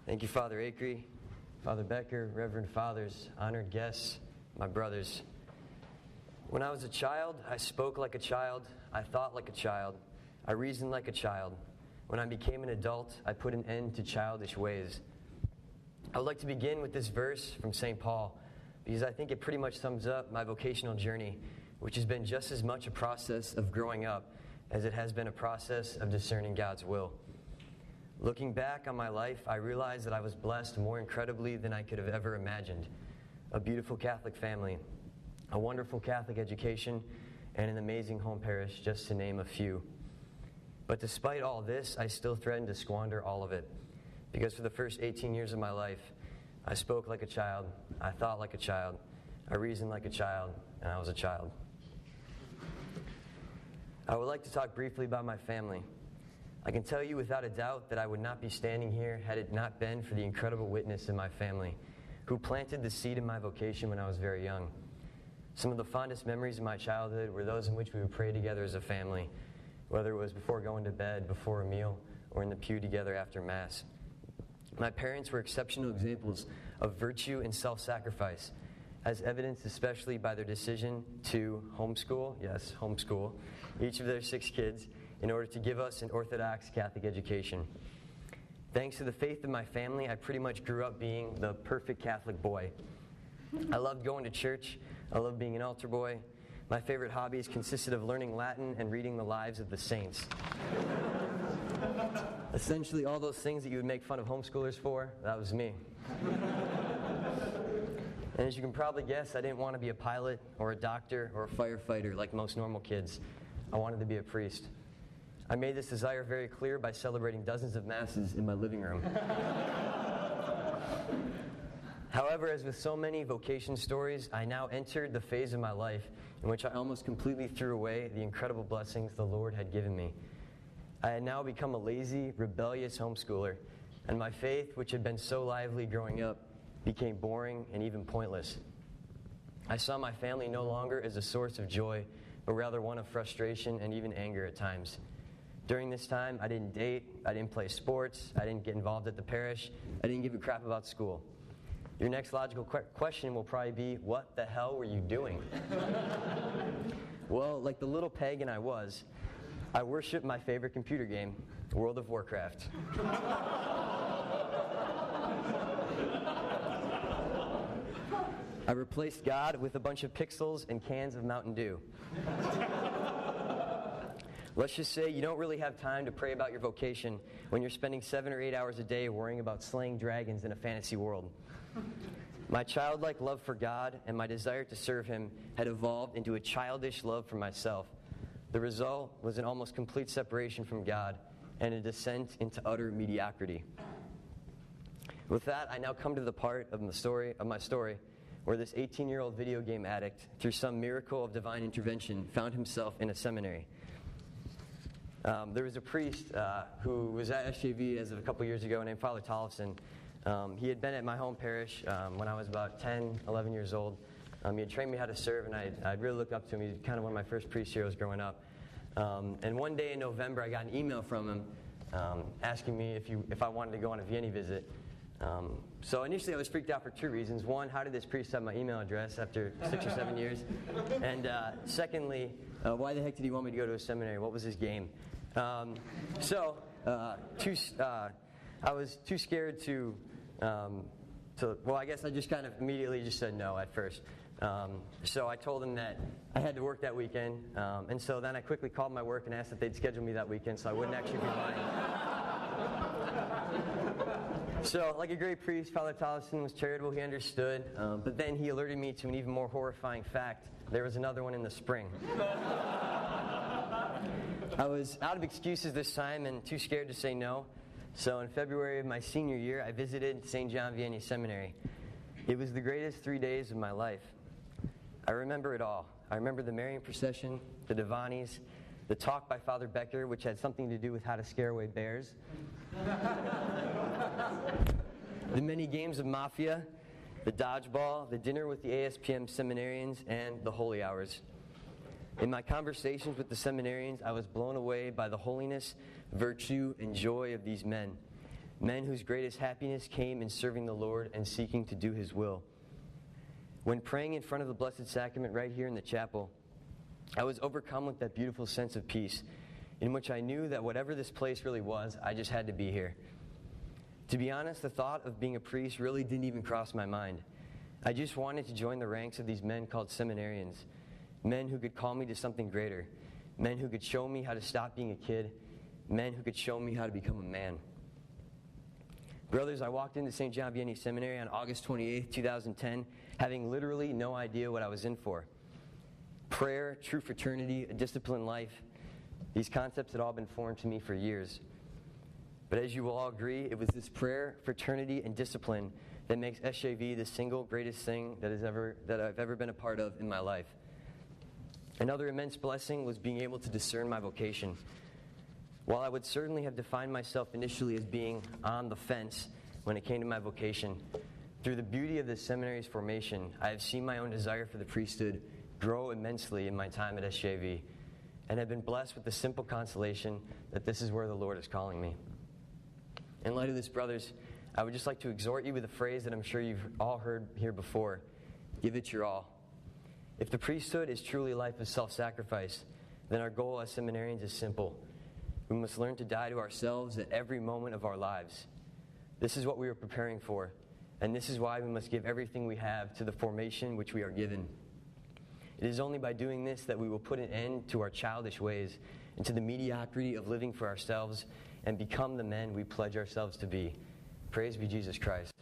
Thank you, Father Acree, Father Becker, Reverend Fathers, honored guests, my brothers. When I was a child, I spoke like a child, I thought like a child, I reasoned like a child. When I became an adult, I put an end to childish ways. I would like to begin with this verse from St. Paul, because I think it pretty much sums up my vocational journey, which has been just as much a process of growing up as it has been a process of discerning God's will. Looking back on my life, I realized that I was blessed more incredibly than I could have ever imagined. A beautiful Catholic family, a wonderful Catholic education, and an amazing home parish, just to name a few. But despite all this, I still threatened to squander all of it. Because for the first 18 years of my life, I spoke like a child, I thought like a child, I reasoned like a child, and I was a child. I would like to talk briefly about my family. I can tell you without a doubt that I would not be standing here had it not been for the incredible witness in my family, who planted the seed in my vocation when I was very young. Some of the fondest memories of my childhood were those in which we would pray together as a family, whether it was before going to bed, before a meal, or in the pew together after Mass. My parents were exceptional examples of virtue and self-sacrifice, as evidenced especially by their decision to homeschool, yes, homeschool, each of their 6 kids in order to give us an Orthodox Catholic education. Thanks to the faith of my family, I pretty much grew up being the perfect Catholic boy. I loved going to church. I loved being an altar boy. My favorite hobbies consisted of learning Latin and reading the lives of the saints. Essentially, all those things that you would make fun of homeschoolers for, that was me. And as you can probably guess, I didn't want to be a pilot or a doctor or a firefighter like most normal kids. I wanted to be a priest. I made this desire very clear by celebrating dozens of masses in my living room. However, as with so many vocation stories, I now entered the phase of my life in which I almost completely threw away the incredible blessings the Lord had given me. I had now become a lazy, rebellious homeschooler, and my faith, which had been so lively growing up, became boring and even pointless. I saw my family no longer as a source of joy, but rather one of frustration and even anger at times. During this time, I didn't date, I didn't play sports, I didn't get involved at the parish, I didn't give a crap about school. Your next logical question will probably be, what the hell were you doing? Well, like the little pagan I was, I worshiped my favorite computer game, World of Warcraft. I replaced God with a bunch of pixels and cans of Mountain Dew. Let's just say you don't really have time to pray about your vocation when you're spending 7 or 8 hours a day worrying about slaying dragons in a fantasy world. My childlike love for God and my desire to serve Him had evolved into a childish love for myself. The result was an almost complete separation from God and a descent into utter mediocrity. With that, I now come to the part of my story where this 18-year-old video game addict, through some miracle of divine intervention, found himself in a seminary. There was a priest who was at SJV as of a couple years ago named Father Tollefson. He had been at my home parish when I was about 10, 11 years old. He had trained me how to serve, and I'd really looked up to him. He was kind of one of my first priest heroes growing up. And one day in November, I got an email from him asking me if I wanted to go on a Vianney visit. So initially I was freaked out for 2 reasons. One, how did this priest have my email address after 6 or 7 years? And secondly, why the heck did he want me to go to a seminary? What was his game? I was too scared to, I guess I just kind of immediately just said no at first. So I told him that I had to work that weekend, and so then I quickly called my work and asked if they'd schedule me that weekend so I wouldn't actually be lying. So, like a great priest, Father Tollefson was charitable, he understood, but then he alerted me to an even more horrifying fact. There was another one in the spring. I was out of excuses this time and too scared to say no, so in February of my senior year, I visited St. John Vianney Seminary. It was the greatest 3 days of my life. I remember it all. I remember the Marian procession, the Divanis, the talk by Father Becker, which had something to do with how to scare away bears, the many games of Mafia, the dodgeball, the dinner with the ASPM seminarians, and the holy hours. In my conversations with the seminarians, I was blown away by the holiness, virtue, and joy of these men. men whose greatest happiness came in serving the Lord and seeking to do His will. When praying in front of the Blessed Sacrament right here in the chapel, I was overcome with that beautiful sense of peace, in which I knew that whatever this place really was, I just had to be here. To be honest, the thought of being a priest really didn't even cross my mind. I just wanted to join the ranks of these men called seminarians, men who could call me to something greater, men who could show me how to stop being a kid, men who could show me how to become a man. Brothers, I walked into St. John Vianney Seminary on August 28, 2010, having literally no idea what I was in for. Prayer, true fraternity, a disciplined life, these concepts had all been foreign to me for years. But as you will all agree, it was this prayer, fraternity, and discipline that makes SJV the single greatest thing that I've ever been a part of in my life. Another immense blessing was being able to discern my vocation. While I would certainly have defined myself initially as being on the fence when it came to my vocation, through the beauty of the seminary's formation, I have seen my own desire for the priesthood grow immensely in my time at SJV, and have been blessed with the simple consolation that this is where the Lord is calling me. In light of this, brothers, I would just like to exhort you with a phrase that I'm sure you've all heard here before: give it your all. If the priesthood is truly a life of self-sacrifice, then our goal as seminarians is simple. We must learn to die to ourselves at every moment of our lives. This is what we are preparing for, and this is why we must give everything we have to the formation which we are given. It is only by doing this that we will put an end to our childish ways and to the mediocrity of living for ourselves and become the men we pledge ourselves to be. Praise be Jesus Christ.